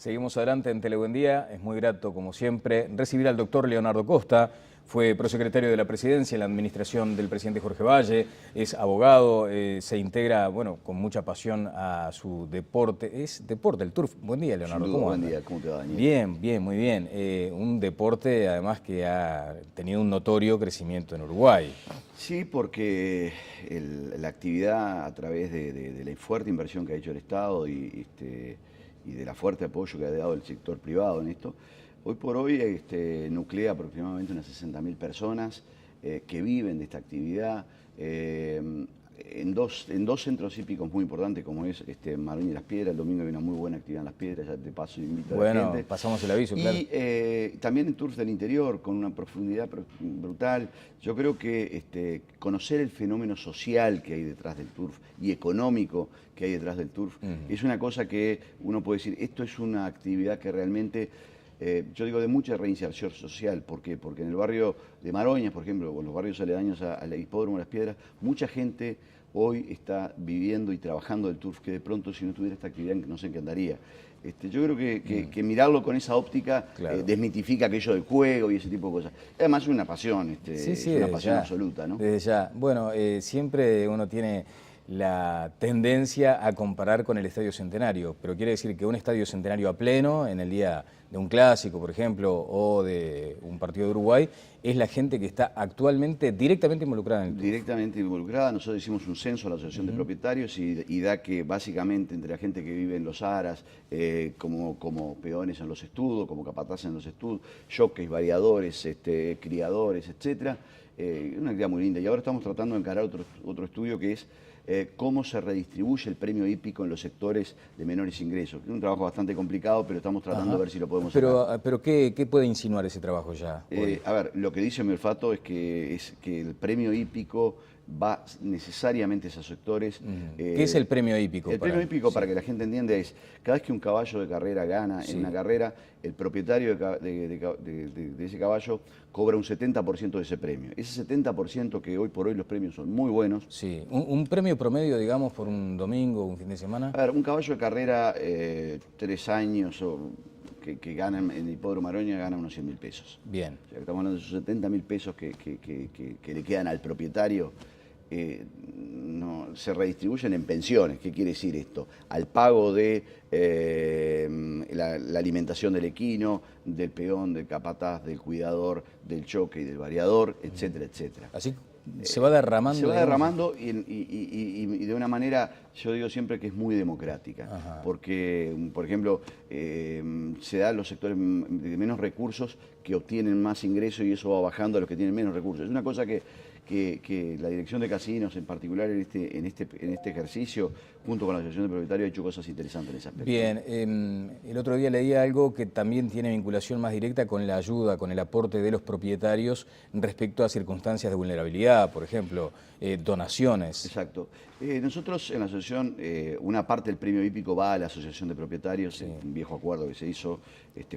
Seguimos adelante en Telebuen Día. Es muy grato, como siempre, recibir al doctor Leonardo Costa. Fue prosecretario de la Presidencia en la administración del presidente Jorge Valle. Es abogado, se integra, bueno, con mucha pasión a su deporte. Es deporte, el turf. Buen día, Leonardo. Sin duda, buen día. ¿Cómo te va, Daniel? Bien, bien, muy bien. Un deporte, además, que ha tenido un notorio crecimiento en Uruguay. Sí, porque la actividad a través de la fuerte inversión que ha hecho el Estado y de la fuerte apoyo que ha dado el sector privado en esto, hoy por hoy nuclea aproximadamente unas 60.000 personas que viven de esta actividad en dos centros hípicos muy importantes, como es Maroña y Las Piedras. El domingo hay una muy buena actividad en Las Piedras, ya de paso invito a la gente. Bueno, pasamos el aviso, claro. Y también en Turf del Interior, con una profundidad brutal. Yo creo que conocer el fenómeno social que hay detrás del turf y económico que hay detrás del turf es una cosa que uno puede decir, esto es una actividad que realmente, yo digo, de mucha reinserción social. ¿Por qué? Porque en el barrio de Maroñas, por ejemplo, o los barrios aledaños al hipódromo de Las Piedras, mucha gente hoy está viviendo y trabajando del turf, que de pronto si no tuviera esta actividad no sé en qué andaría. Yo creo que mirarlo con esa óptica Claro. desmitifica aquello del juego y ese tipo de cosas. Además es una pasión, Sí, es una pasión ya, absoluta, ¿no? desde ya. Bueno, siempre uno tiene la tendencia a comparar con el Estadio Centenario, pero quiere decir que un Estadio Centenario a pleno, en el día de un clásico, por ejemplo, o de un partido de Uruguay, es la gente que está actualmente directamente involucrada en el turf. Directamente involucrada. Nosotros hicimos un censo a la Asociación de Propietarios y da que básicamente entre la gente que vive en los aras, como peones en los estudos, como capataces en los estudos, jockeys, variadores, criadores, etc. Una actividad muy linda. Y ahora estamos tratando de encarar otro estudio que es cómo se redistribuye el premio hípico en los sectores de menores ingresos. Es un trabajo bastante complicado, pero estamos tratando de ver si lo podemos hacer. Pero ¿qué puede insinuar ese trabajo ya? A ver, lo que dice mi olfato es que el premio hípico va necesariamente a esos sectores. ¿Qué es el premio hípico? El premio hípico, para que la gente entienda, es cada vez que un caballo de carrera gana en una carrera, el propietario de ese caballo cobra un 70% de ese premio. Ese 70%, que hoy por hoy los premios son muy buenos. Sí, un premio promedio, digamos, por un domingo, un fin de semana. A ver, un caballo de carrera, 3 años, que gana en el hipódromo Maroña, gana unos 100.000 pesos. Bien. O sea, estamos hablando de esos 70.000 pesos que le quedan al propietario. No, se redistribuyen en pensiones. ¿Qué quiere decir esto? Al pago de la alimentación del equino, del peón, del capataz, del cuidador, del jockey, del variador, etcétera, etcétera. Así se va derramando. Se va derramando y de una manera, yo digo siempre que es muy democrática. Ajá. Porque, por ejemplo, se da a los sectores de menos recursos que obtienen más ingresos y eso va bajando a los que tienen menos recursos. Es una cosa que la Dirección de Casinos, en particular en este ejercicio, junto con la Asociación de Propietarios, ha hecho cosas interesantes en ese aspecto. Bien, el otro día leí algo que también tiene vinculación más directa con la ayuda, con el aporte de los propietarios respecto a circunstancias de vulnerabilidad, por ejemplo, donaciones. Exacto. Nosotros en la asociación, una parte del premio hípico va a la Asociación de Propietarios, sí, un viejo acuerdo que se hizo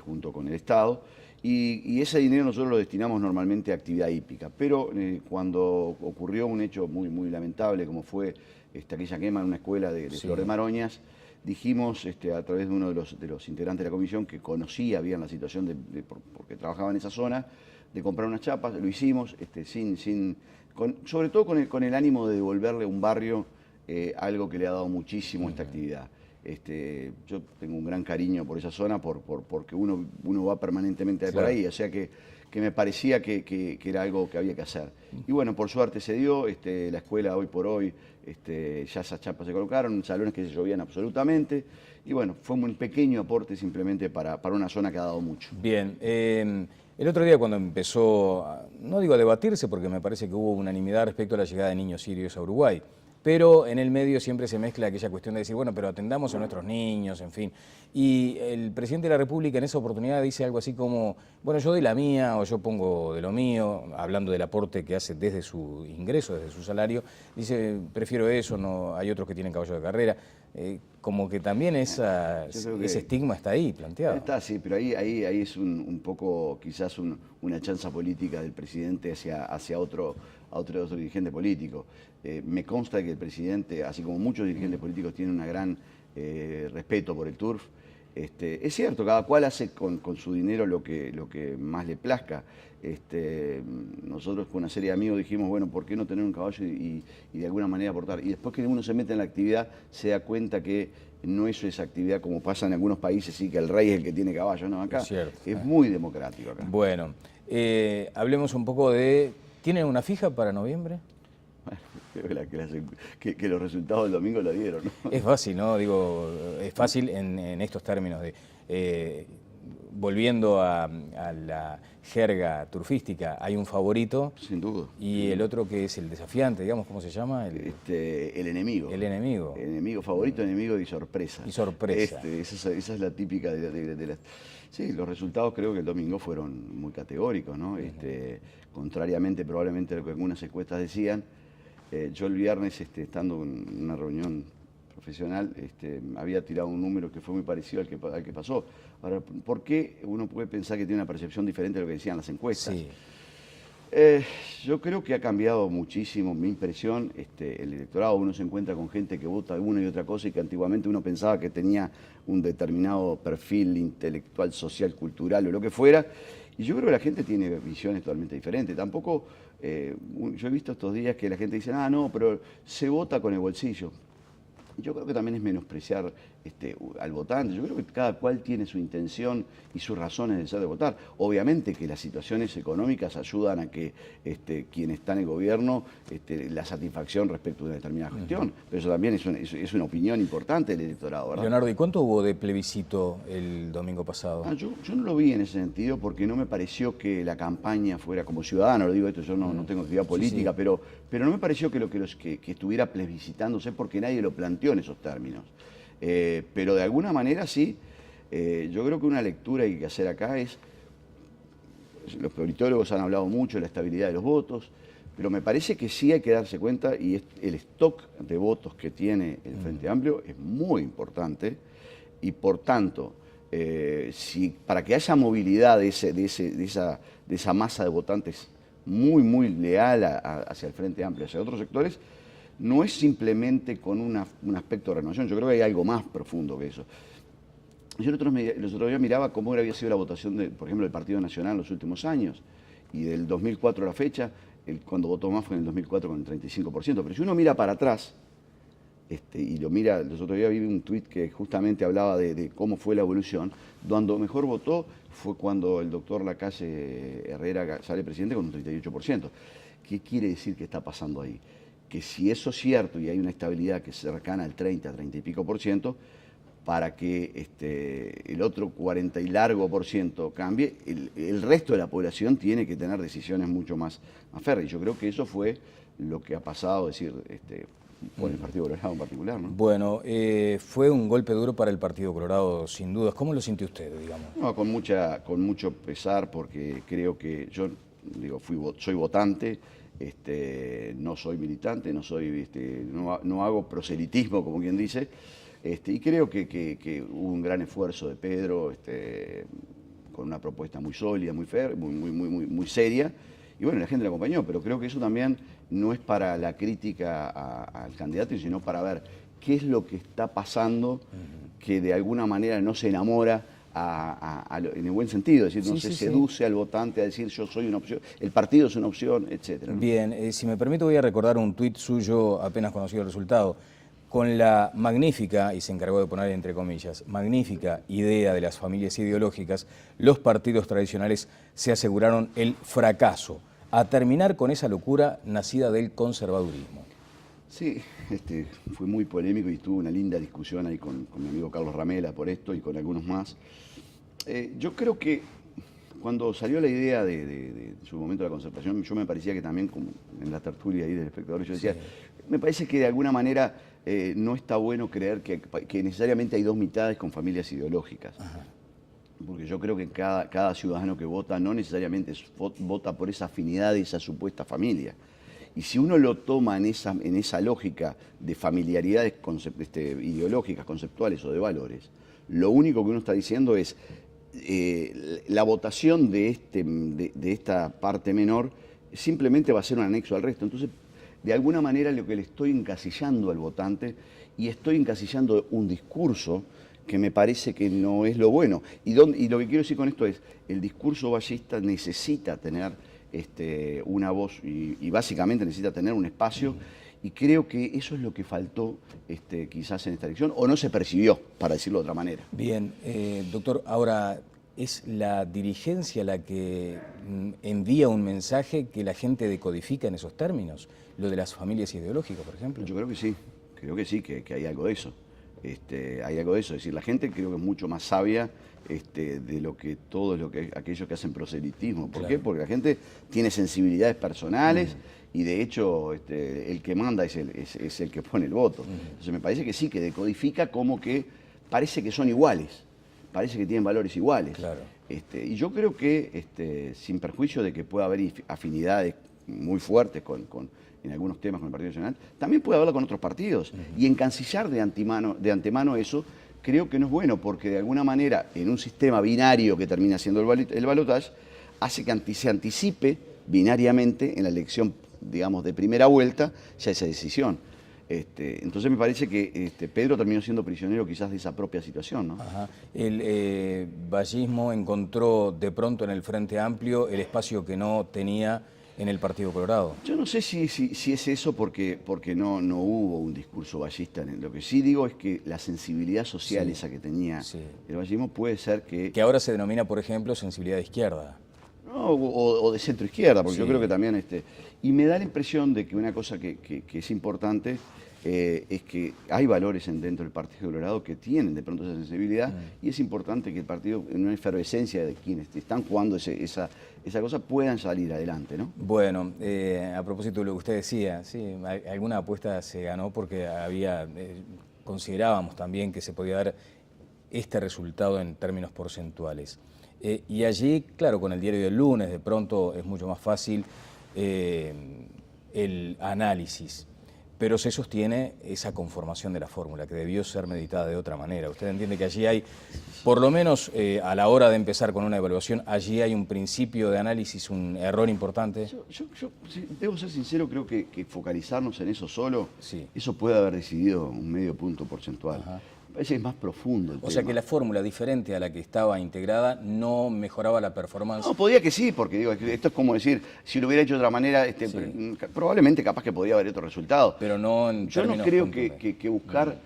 junto con el Estado, y ese dinero nosotros lo destinamos normalmente a actividad hípica. Pero cuando ocurrió un hecho muy, muy lamentable, como fue aquella quema en una escuela de Flor de Maroñas, dijimos a través de uno de los integrantes de la comisión, que conocía bien la situación porque trabajaba en esa zona, de comprar unas chapas. Lo hicimos sobre todo con el ánimo de devolverle a un barrio algo que le ha dado muchísimo a esta actividad. Yo tengo un gran cariño por esa zona porque uno va permanentemente por ahí, o sea que me parecía que era algo que había que hacer. Y bueno, por suerte se dio. La escuela hoy por hoy, ya esas chapas se colocaron, salones que se llovían absolutamente, y bueno, fue un pequeño aporte simplemente para una zona que ha dado mucho. Bien, el otro día cuando empezó, no digo a debatirse porque me parece que hubo unanimidad respecto a la llegada de niños sirios a Uruguay, pero en el medio siempre se mezcla aquella cuestión de decir, bueno, pero atendamos a nuestros niños, en fin. Y el presidente de la República en esa oportunidad dice algo así como, bueno, yo doy la mía o yo pongo de lo mío, hablando del aporte que hace desde su ingreso, desde su salario. Dice, prefiero eso, no hay otros que tienen caballo de carrera. Como que también ese estigma está ahí planteado. Está, sí, pero ahí es un poco quizás una chanza política del presidente hacia otro dirigente político. Me consta que el presidente, así como muchos dirigentes políticos, tiene un gran respeto por el turf. Es cierto, cada cual hace con su dinero lo que más le plazca. Nosotros con una serie de amigos dijimos, bueno, ¿por qué no tener un caballo y de alguna manera aportar? Y después que uno se mete en la actividad, se da cuenta que no es esa actividad como pasa en algunos países, sí, que el rey es el que tiene caballo, ¿no? Acá es muy democrático acá. Bueno, hablemos un poco de... ¿Tienen una fija para noviembre? Bueno, creo que los resultados del domingo lo dieron, ¿no? Es fácil, ¿no? Digo, es fácil en estos términos de... volviendo a la jerga turfística, hay un favorito. Sin duda. Y el otro que es el desafiante, digamos, ¿cómo se llama? El enemigo. El enemigo. El enemigo favorito, enemigo y sorpresa. Y sorpresa. Esa es la típica de las... Sí, los resultados creo que el domingo fueron muy categóricos, ¿no? Contrariamente probablemente a lo que algunas encuestas decían, yo el viernes, estando en una reunión profesional, había tirado un número que fue muy parecido al que pasó. Ahora, ¿por qué uno puede pensar que tiene una percepción diferente de lo que decían las encuestas? Sí. Yo creo que ha cambiado muchísimo mi impresión. El electorado, uno se encuentra con gente que vota una y otra cosa y que antiguamente uno pensaba que tenía un determinado perfil intelectual, social, cultural o lo que fuera. Y yo creo que la gente tiene visiones totalmente diferentes. Tampoco, yo he visto estos días que la gente dice, ah, no, pero se vota con el bolsillo. Yo creo que también es menospreciar al votante. Yo creo que cada cual tiene su intención y sus razones de ser de votar. Obviamente que las situaciones económicas ayudan a que quien está en el gobierno, la satisfacción respecto a una determinada cuestión. Pero eso también es una opinión importante del electorado, ¿verdad? Leonardo, ¿y cuánto hubo de plebiscito el domingo pasado? Yo no lo vi en ese sentido porque no me pareció que la campaña fuera, como ciudadano, lo digo esto, yo no tengo actividad política, sí. pero no me pareció que estuviera plebiscitándose porque nadie lo planteó en esos términos. Pero de alguna manera sí, yo creo que una lectura que hay que hacer acá es, los politólogos han hablado mucho de la estabilidad de los votos, pero me parece que sí hay que darse cuenta, y el stock de votos que tiene el Frente Amplio es muy importante, y por tanto, para que haya movilidad de esa masa de votantes muy, muy leal hacia el Frente Amplio, hacia otros sectores, no es simplemente con un aspecto de renovación, yo creo que hay algo más profundo que eso. Yo los otros días miraba cómo había sido la votación, por ejemplo, del Partido Nacional en los últimos años, y del 2004 a la fecha, cuando votó más fue en el 2004 con el 35%, pero si uno mira para atrás, y lo mira, los otros días vi un tuit que justamente hablaba de cómo fue la evolución, donde mejor votó fue cuando el doctor Lacalle Herrera sale presidente con un 38%. ¿Qué quiere decir que está pasando ahí? Que si eso es cierto y hay una estabilidad que es cercana al 30 y pico por ciento, para que el otro 40 y largo por ciento cambie, el resto de la población tiene que tener decisiones mucho más férreas. Yo creo que eso fue lo que ha pasado, es decir, con el Partido Colorado en particular, ¿no? Bueno, fue un golpe duro para el Partido Colorado, sin dudas. ¿Cómo lo sintió usted, digamos? No, con mucho pesar, porque creo que yo, digo, soy votante, no soy militante, no hago proselitismo, como quien dice, y creo que hubo un gran esfuerzo de Pedro, con una propuesta muy sólida, muy seria, y bueno, la gente la acompañó, pero creo que eso también no es para la crítica al candidato, sino para ver qué es lo que está pasando que de alguna manera no se enamora en el buen sentido, es decir, no se seduce al votante a decir yo soy una opción, el partido es una opción, etcétera, ¿no? Bien, si me permite voy a recordar un tuit suyo apenas conocido el resultado. Con la magnífica, y se encargó de poner entre comillas, magnífica idea de las familias ideológicas, los partidos tradicionales se aseguraron el fracaso, a terminar con esa locura nacida del conservadurismo. Sí, fue muy polémico y tuve una linda discusión ahí con mi amigo Carlos Ramela por esto y con algunos más. Yo creo que cuando salió la idea de su momento de la concertación, yo me parecía que también, como en la tertulia ahí del espectador, yo decía, me parece que de alguna manera no está bueno creer que necesariamente hay dos mitades con familias ideológicas. Ajá. Porque yo creo que cada ciudadano que vota no necesariamente vota por esa afinidad de esa supuesta familia. Y si uno lo toma en esa lógica de familiaridades ideológicas, conceptuales o de valores, lo único que uno está diciendo es la votación de esta parte menor simplemente va a ser un anexo al resto. Entonces, de alguna manera lo que le estoy encasillando al votante, y estoy encasillando un discurso que me parece que no es lo bueno. Y lo que quiero decir con esto es, el discurso vallista necesita tener una voz y básicamente necesita tener un espacio, y creo que eso es lo que faltó quizás en esta elección, o no se percibió, para decirlo de otra manera. Bien, doctor, ahora, ¿es la dirigencia la que envía un mensaje que la gente decodifica en esos términos? ¿Lo de las familias ideológicas, por ejemplo? Yo creo que sí, que hay algo de eso. Hay algo de eso, es decir, la gente creo que es mucho más sabia de lo que aquellos que hacen proselitismo. ¿Por qué? Porque la gente tiene sensibilidades personales y de hecho el que manda es el que pone el voto. Entonces me parece que sí, que decodifica como que parece que son iguales, parece que tienen valores iguales. Claro. Y yo creo que sin perjuicio de que pueda haber afinidades muy fuertes en algunos temas con el Partido Nacional, también puede haberlo con otros partidos. Y encancillar de antemano eso, creo que no es bueno, porque de alguna manera, en un sistema binario que termina siendo el balotaje, hace que se anticipe binariamente en la elección, digamos, de primera vuelta, ya esa decisión. Entonces me parece que Pedro terminó siendo prisionero quizás de esa propia situación, ¿no? Ajá. El vallismo encontró de pronto en el Frente Amplio el espacio que no tenía en el Partido Colorado. Yo no sé si es eso porque no hubo un discurso vallista. Lo que sí digo es que la sensibilidad social esa que tenía el vallismo puede ser que... Que ahora se denomina, por ejemplo, sensibilidad de izquierda. No, o de centro izquierda, porque yo creo que también... y me da la impresión de que una cosa que es importante es que hay valores dentro del Partido Colorado que tienen de pronto esa sensibilidad, y es importante que el partido, en una efervescencia de quienes están jugando esa cosa, puedan salir adelante, ¿no? Bueno, a propósito de lo que usted decía, sí, alguna apuesta se ganó porque considerábamos también que se podía dar este resultado en términos porcentuales. Y allí, claro, con el diario del lunes, de pronto es mucho más fácil el análisis, pero se sostiene esa conformación de la fórmula, que debió ser meditada de otra manera. ¿Usted entiende que allí hay, por lo menos a la hora de empezar con una evaluación, allí hay un principio de análisis, un error importante? Yo debo ser sincero, creo que focalizarnos en eso solo, eso puede haber decidido un medio punto porcentual. Ajá. Me parece que es más profundo el tema. O sea que la fórmula diferente a la que estaba integrada no mejoraba la performance. No, podía que sí, porque digo, esto es como decir, si lo hubiera hecho de otra manera, probablemente capaz que podría haber otro resultado. Pero no en Yo no creo que buscar,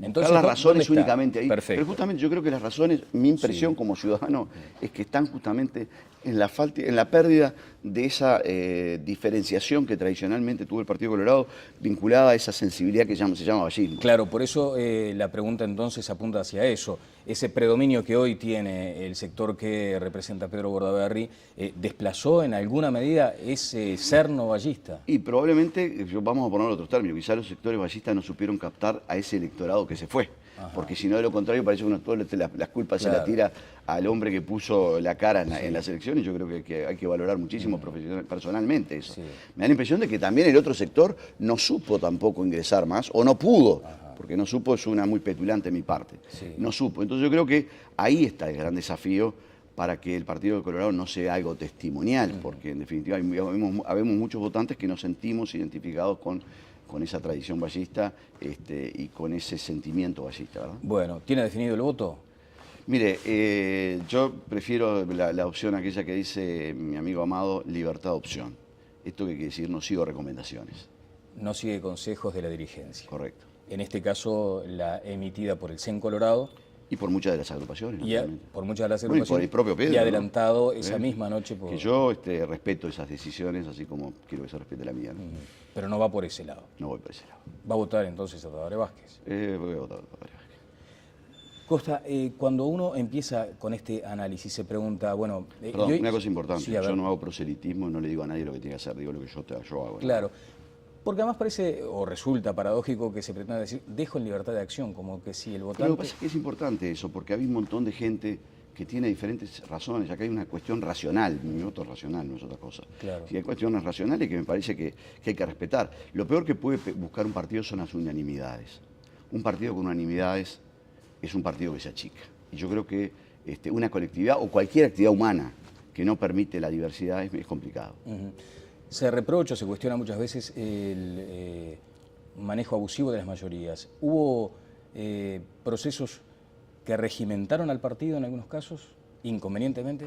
entonces, las razones únicamente ahí. Perfecto. Pero justamente yo creo que las razones, mi impresión como ciudadano, es que están justamente en la pérdida de esa diferenciación que tradicionalmente tuvo el Partido Colorado, vinculada a esa sensibilidad que se llama vallismo. Claro, por eso la pregunta entonces apunta hacia eso. Ese predominio que hoy tiene el sector que representa Pedro Bordaberry, ¿desplazó en alguna medida ese cerno vallista? Y probablemente, vamos a poner otros términos, quizás los sectores vallistas no supieron captar a ese electorado que se fue. Ajá. Porque si no, de lo contrario, parece que uno todas las culpas se las tira al hombre que puso la cara en las elecciones. Yo creo que hay que valorar muchísimo personalmente eso. Me da la impresión de que también el otro sector no supo tampoco ingresar más, o no pudo, porque no supo es una muy petulante de mi parte. No supo. Entonces yo creo que ahí está el gran desafío para que el Partido de Colorado no sea algo testimonial, porque en definitiva habemos muchos votantes que nos sentimos identificados con esa tradición vallista y con ese sentimiento vallista, ¿verdad? Bueno, ¿tiene definido el voto? Mire, yo prefiero la opción aquella que dice mi amigo Amado, libertad de opción. ¿Esto qué quiere decir? No sigo recomendaciones. No sigue consejos de la dirigencia. Correcto. En este caso, la emitida por el CEN Colorado. Y por muchas de las agrupaciones. Por muchas de las agrupaciones. Y por el propio Pedro. Y adelantado esa misma noche. Que yo respeto esas decisiones, así como quiero que se respete la mía, ¿no? Pero no va por ese lado. No voy por ese lado. ¿Va a votar entonces a Tabaré Vázquez? Voy a votar a Tabaré Vázquez. Costa, cuando uno empieza con este análisis, se pregunta, bueno... Perdón, una cosa importante, yo no hago proselitismo, no le digo a nadie lo que tiene que hacer, digo lo que yo hago. Claro, porque además parece, o resulta paradójico que se pretenda decir, dejo en libertad de acción, como que si el votante... Pero lo que pasa es que es importante eso, porque hay un montón de gente que tiene diferentes razones, acá hay una cuestión racional, mi voto es racional, no es otra cosa. Claro. Si hay cuestiones racionales que me parece que hay que respetar. Lo peor que puede buscar un partido son las unanimidades. Un partido con unanimidades es un partido que se achica. Y yo creo que una colectividad o cualquier actividad humana que no permite la diversidad es complicado. Se reprocha, se cuestiona muchas veces el manejo abusivo de las mayorías. Hubo procesos que regimentaron al partido en algunos casos, inconvenientemente?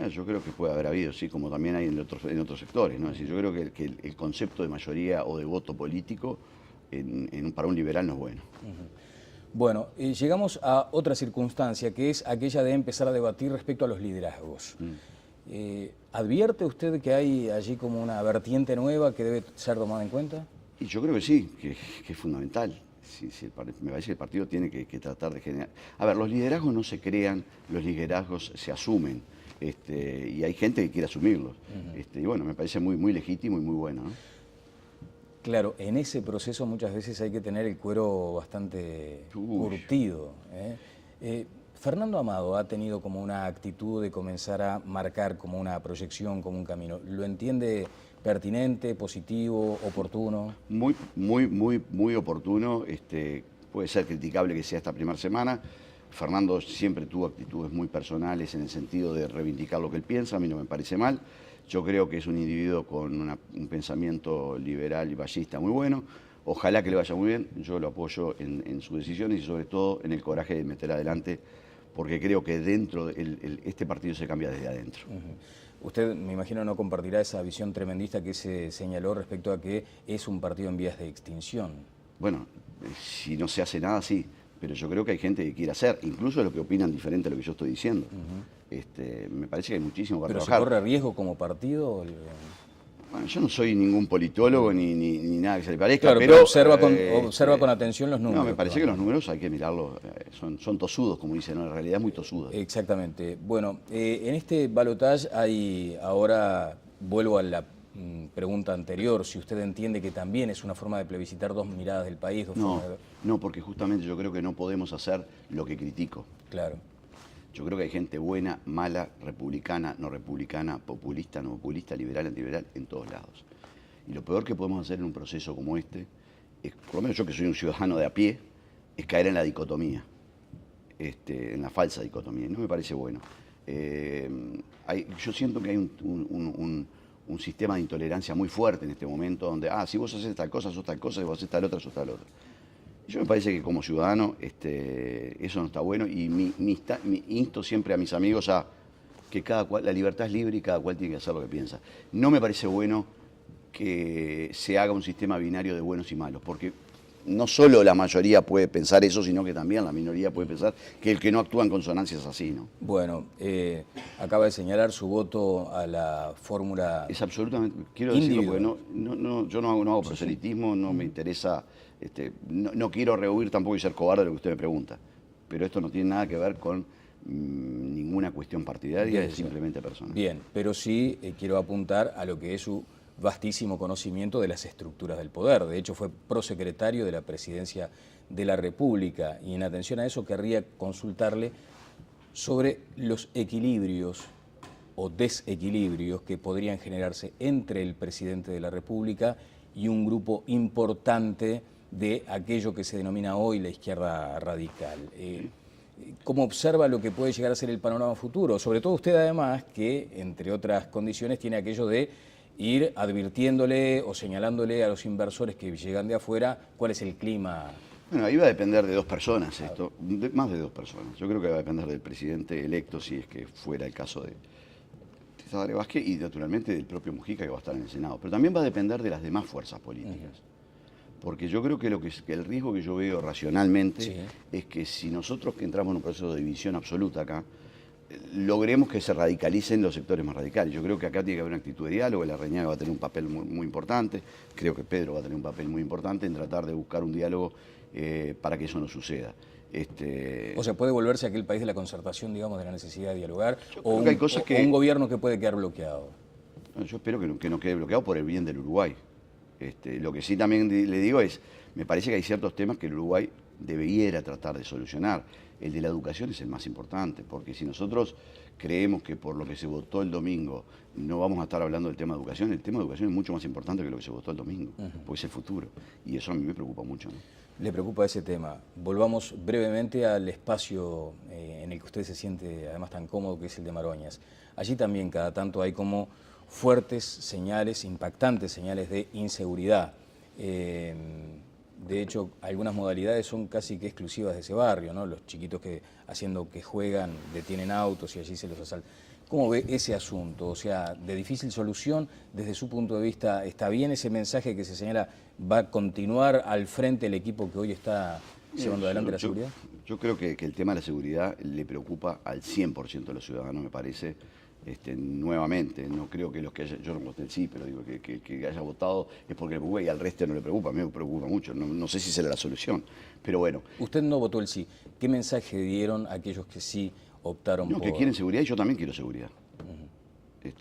Yo creo que puede haber habido, sí, como también hay en otros sectores, ¿no? Es decir, yo creo que el concepto de mayoría o de voto político para un liberal no es bueno. Bueno, llegamos a otra circunstancia, que es aquella de empezar a debatir respecto a los liderazgos. ¿Advierte usted que hay allí como una vertiente nueva que debe ser tomada en cuenta? Y yo creo que sí, que es fundamental. Me parece que el partido tiene que tratar de generar... A ver, los liderazgos no se crean, los liderazgos se asumen. Y hay gente que quiere asumirlos. Y bueno, me parece muy legítimo y muy bueno, ¿no? Claro, en ese proceso muchas veces hay que tener el cuero bastante curtido. Fernando Amado ha tenido como una actitud de comenzar a marcar como una proyección, como un camino. ¿Lo entiende pertinente, positivo, oportuno? Muy oportuno. Puede ser criticable que sea esta primera semana. Fernando siempre tuvo actitudes muy personales en el sentido de reivindicar lo que él piensa. A mí no me parece mal. Yo creo que es un individuo con un pensamiento liberal y ballista muy bueno. Ojalá que le vaya muy bien. Yo lo apoyo en sus decisiones y sobre todo en el coraje de meter adelante, porque creo que dentro este partido se cambia desde adentro. Usted, me imagino, no compartirá esa visión tremendista que se señaló respecto a que es un partido en vías de extinción. Bueno, si no se hace nada, sí. Pero yo creo que hay gente que quiere hacer, incluso los que opinan diferente a lo que yo estoy diciendo. Me parece que hay muchísimo para trabajar. ¿Pero se corre riesgo como partido? Bueno, yo no soy ningún politólogo ni nada que se le parezca, claro, pero observa con atención los números. No, me parece que los números hay que mirarlos, son tosudos, como dicen, ¿no? En realidad muy tosudos. Exactamente. Bueno, en este balotaje hay ahora, vuelvo a la pregunta anterior, si usted entiende que también es una forma de plebiscitar dos miradas del país. No, porque justamente yo creo que no podemos hacer lo que critico. Claro. Yo creo que hay gente buena, mala, republicana, no republicana, populista, no populista, liberal, antiliberal, en todos lados. Y lo peor que podemos hacer en un proceso como este, es, por lo menos yo que soy un ciudadano de a pie, es caer en la dicotomía, en la falsa dicotomía. Y no me parece bueno. Yo siento que hay un sistema de intolerancia muy fuerte en este momento, donde, si vos haces tal cosa, sos tal cosa, si vos haces tal otra, sos tal otra. Yo me parece que como ciudadano eso no está bueno y insto siempre a mis amigos a que la libertad es libre y cada cual tiene que hacer lo que piensa. No me parece bueno que se haga un sistema binario de buenos y malos, porque no solo la mayoría puede pensar eso, sino que también la minoría puede pensar que el que no actúa en consonancia es así, ¿no? Bueno, acaba de señalar su voto a la fórmula. Es absolutamente, quiero decirlo porque yo no hago proselitismo, no me interesa, no quiero rehuir tampoco y ser cobarde de lo que usted me pregunta, pero esto no tiene nada que ver con ninguna cuestión partidaria, es simplemente personal. Bien, pero sí quiero apuntar a lo que es su vastísimo conocimiento de las estructuras del poder. De hecho, fue prosecretario de la Presidencia de la República y en atención a eso querría consultarle sobre los equilibrios o desequilibrios que podrían generarse entre el presidente de la República y un grupo importante de aquello que se denomina hoy la izquierda radical. ¿Cómo observa lo que puede llegar a ser el panorama futuro? Sobre todo usted además que, entre otras condiciones, tiene aquello de ir advirtiéndole o señalándole a los inversores que llegan de afuera cuál es el clima. Bueno, ahí va a depender de dos personas esto, más de dos personas. Yo creo que va a depender del presidente electo, si es que fuera el caso de Tabaré Vázquez, y naturalmente del propio Mujica, que va a estar en el Senado. Pero también va a depender de las demás fuerzas políticas. Porque yo creo que el riesgo que yo veo racionalmente es que si nosotros que entramos en un proceso de división absoluta acá, logremos que se radicalicen los sectores más radicales. Yo creo que acá tiene que haber una actitud de diálogo, la Reñaga va a tener un papel muy importante, creo que Pedro va a tener un papel muy importante en tratar de buscar un diálogo para que eso no suceda. O sea, ¿puede volverse aquel país de la concertación, digamos, de la necesidad de dialogar? ¿O un gobierno que puede quedar bloqueado? Yo espero que no quede bloqueado por el bien del Uruguay. Lo que sí también le digo es, me parece que hay ciertos temas que el Uruguay debiera tratar de solucionar. El de la educación es el más importante, porque si nosotros creemos que por lo que se votó el domingo no vamos a estar hablando del tema de educación, el tema de educación es mucho más importante que lo que se votó el domingo, porque es el futuro. Y eso a mí me preocupa mucho, ¿no? Le preocupa ese tema. Volvamos brevemente al espacio en el que usted se siente además tan cómodo, que es el de Maroñas. Allí también cada tanto hay como fuertes señales, impactantes señales de inseguridad. De hecho, algunas modalidades son casi que exclusivas de ese barrio, ¿no? Los chiquitos que haciendo que juegan, detienen autos y allí se los asaltan. ¿Cómo ve ese asunto? O sea, de difícil solución, desde su punto de vista, ¿está bien ese mensaje que se señala? ¿Va a continuar al frente el equipo que hoy está llevando adelante la seguridad? Yo creo que el tema de la seguridad le preocupa al 100% de los ciudadanos, me parece. Nuevamente, no creo que los que yo no voté sí, pero digo que haya votado es porque le preocupa y al resto no le preocupa, a mí me preocupa mucho, no sé si será la solución, pero bueno. Usted no votó el sí. ¿Qué mensaje dieron a aquellos que sí optaron por...? Que quieren seguridad y yo también quiero seguridad.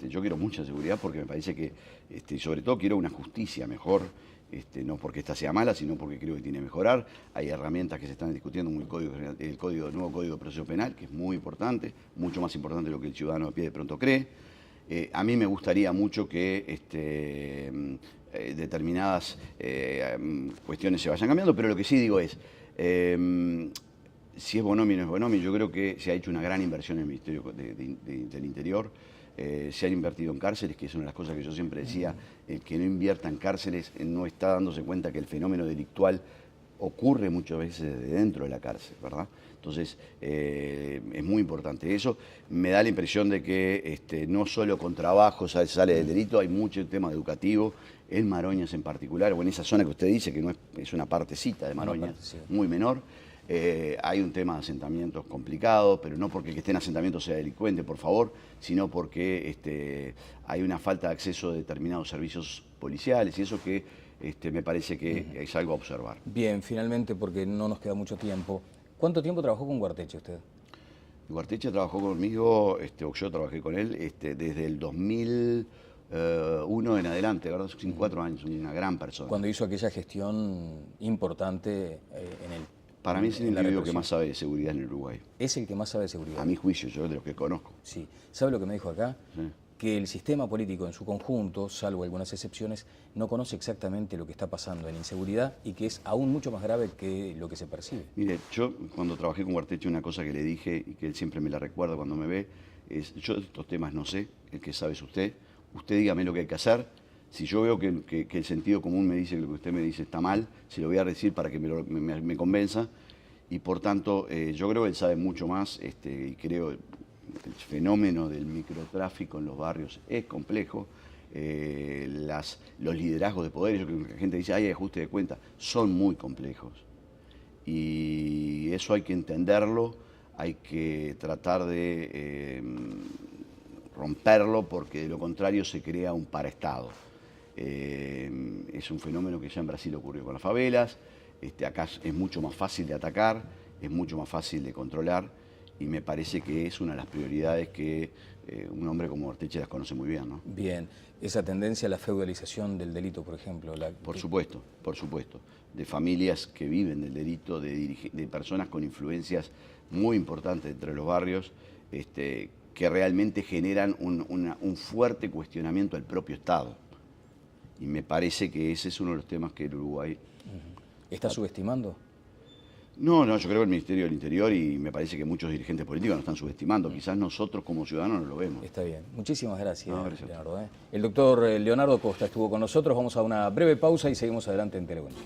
Yo quiero mucha seguridad porque me parece que, sobre todo quiero una justicia mejor, no porque esta sea mala, sino porque creo que tiene que mejorar. Hay herramientas que se están discutiendo, como el nuevo Código de Proceso Penal, que es muy importante, mucho más importante de lo que el ciudadano a pie de pronto cree. A mí me gustaría mucho que determinadas cuestiones se vayan cambiando, pero lo que sí digo es, si es Bonomi o no es Bonomi, yo creo que se ha hecho una gran inversión en el Ministerio del Interior. Se han invertido en cárceles, que es una de las cosas que yo siempre decía, el que no invierta en cárceles no está dándose cuenta que el fenómeno delictual ocurre muchas veces desde dentro de la cárcel, ¿verdad? Entonces, es muy importante eso. Me da la impresión de que no solo con trabajo sale del delito, hay mucho tema educativo, en Maroñas en particular, o en esa zona que usted dice, que no es una partecita de Maroñas, muy menor. Hay un tema de asentamientos complicado, pero no porque el que esté en asentamiento sea delincuente, por favor, sino porque hay una falta de acceso a determinados servicios policiales y eso que me parece que es algo a observar. Bien, finalmente, porque no nos queda mucho tiempo, ¿cuánto tiempo trabajó con Guarteche usted? Guarteche trabajó conmigo, o yo trabajé con él, desde el 2001 en adelante, ¿verdad? Son 4 años, una gran persona. Cuando hizo aquella gestión importante en el... Para mí es el individuo que más sabe de seguridad en el Uruguay. Es el que más sabe de seguridad. A mi juicio, yo de los que conozco. Sí. ¿Sabe lo que me dijo acá? Sí. Que el sistema político en su conjunto, salvo algunas excepciones, no conoce exactamente lo que está pasando en inseguridad y que es aún mucho más grave que lo que se percibe. Mire, yo cuando trabajé con Guarteche una cosa que le dije y que él siempre me la recuerda cuando me ve, es yo de estos temas no sé, el que sabe es usted dígame lo que hay que hacer. Si yo veo que el sentido común me dice que lo que usted me dice está mal, se lo voy a decir para que me convenza. Y por tanto, yo creo que él sabe mucho más y creo el fenómeno del microtráfico en los barrios es complejo. Los liderazgos de poder, yo creo que la gente dice, hay ajuste de cuentas, son muy complejos. Y eso hay que entenderlo, hay que tratar de romperlo porque de lo contrario se crea un paraestado. Es un fenómeno que ya en Brasil ocurrió con las favelas, acá es mucho más fácil de atacar, es mucho más fácil de controlar y me parece que es una de las prioridades que un hombre como Guarteche las conoce muy bien, ¿no? Bien, esa tendencia a la feudalización del delito, por ejemplo. Por supuesto, de familias que viven del delito, de personas con influencias muy importantes entre los barrios, que realmente generan un fuerte cuestionamiento al propio Estado. Y me parece que ese es uno de los temas que el Uruguay... ¿Está subestimando? No, yo creo que el Ministerio del Interior y me parece que muchos dirigentes políticos nos están subestimando. Quizás nosotros como ciudadanos no lo vemos. Está bien. Muchísimas gracias, Gracias. Leonardo. El doctor Leonardo Costa estuvo con nosotros. Vamos a una breve pausa y seguimos adelante en Telemundo.